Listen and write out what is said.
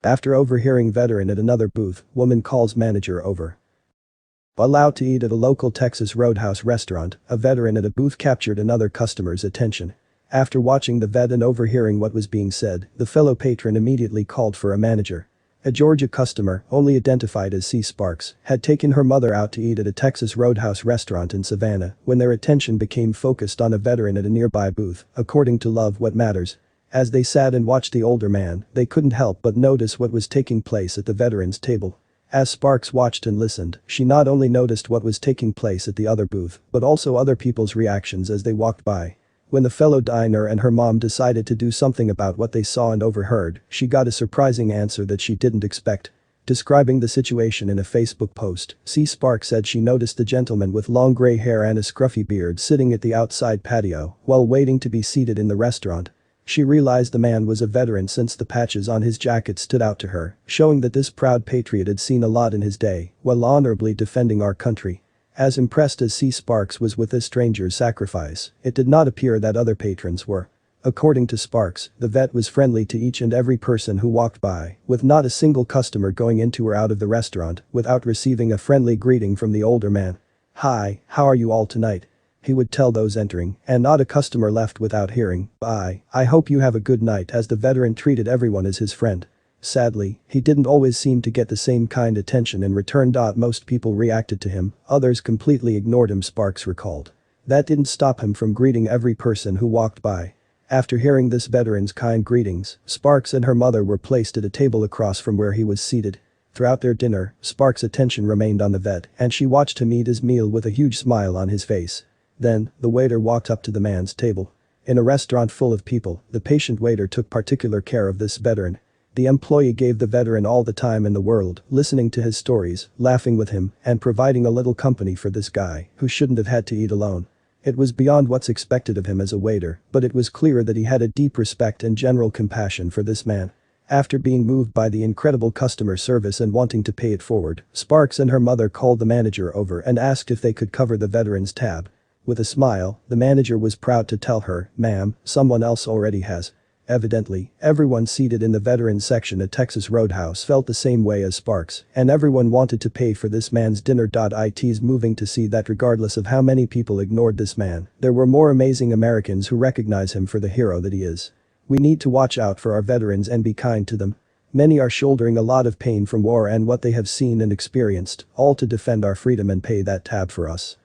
After overhearing veteran at another booth, woman calls manager over. Allowed to eat at a local Texas Roadhouse restaurant, a veteran at a booth captured another customer's attention. After watching the vet and overhearing what was being said, the fellow patron immediately called for a manager. A Georgia customer, only identified as C. Sparks, had taken her mother out to eat at a Texas Roadhouse restaurant in Savannah when their attention became focused on a veteran at a nearby booth, according to Love What Matters. As they sat and watched the older man, they couldn't help but notice what was taking place at the veteran's table. As Sparks watched and listened, she not only noticed what was taking place at the other booth, but also other people's reactions as they walked by. When the fellow diner and her mom decided to do something about what they saw and overheard, she got a surprising answer that she didn't expect. Describing the situation in a Facebook post, C. Sparks said she noticed the gentleman with long gray hair and a scruffy beard sitting at the outside patio while waiting to be seated in the restaurant. She realized the man was a veteran since the patches on his jacket stood out to her, showing that this proud patriot had seen a lot in his day while honorably defending our country. As impressed as C. Sparks was with this stranger's sacrifice, it did not appear that other patrons were. According to Sparks, the vet was friendly to each and every person who walked by, with not a single customer going into or out of the restaurant without receiving a friendly greeting from the older man. "Hi, how are you all tonight?" he would tell those entering, and not a customer left without hearing, "Bye, I hope you have a good night," as the veteran treated everyone as his friend. Sadly, he didn't always seem to get the same kind attention in return. Most people reacted to him, others completely ignored him, Sparks recalled. That didn't stop him from greeting every person who walked by. After hearing this veteran's kind greetings, Sparks and her mother were placed at a table across from where he was seated. Throughout their dinner, Sparks' attention remained on the vet, and she watched him eat his meal with a huge smile on his face. Then, the waiter walked up to the man's table. In a restaurant full of people, the patient waiter took particular care of this veteran. The employee gave the veteran all the time in the world, listening to his stories, laughing with him, and providing a little company for this guy, who shouldn't have had to eat alone. It was beyond what's expected of him as a waiter, but it was clear that he had a deep respect and general compassion for this man. After being moved by the incredible customer service and wanting to pay it forward, Sparks and her mother called the manager over and asked if they could cover the veteran's tab. With a smile, the manager was proud to tell her, "Ma'am, someone else already has." Evidently, everyone seated in the veterans section at Texas Roadhouse felt the same way as Sparks, and everyone wanted to pay for this man's dinner. It's moving to see that regardless of how many people ignored this man, there were more amazing Americans who recognize him for the hero that he is. We need to watch out for our veterans and be kind to them. Many are shouldering a lot of pain from war and what they have seen and experienced, all to defend our freedom and pay that tab for us.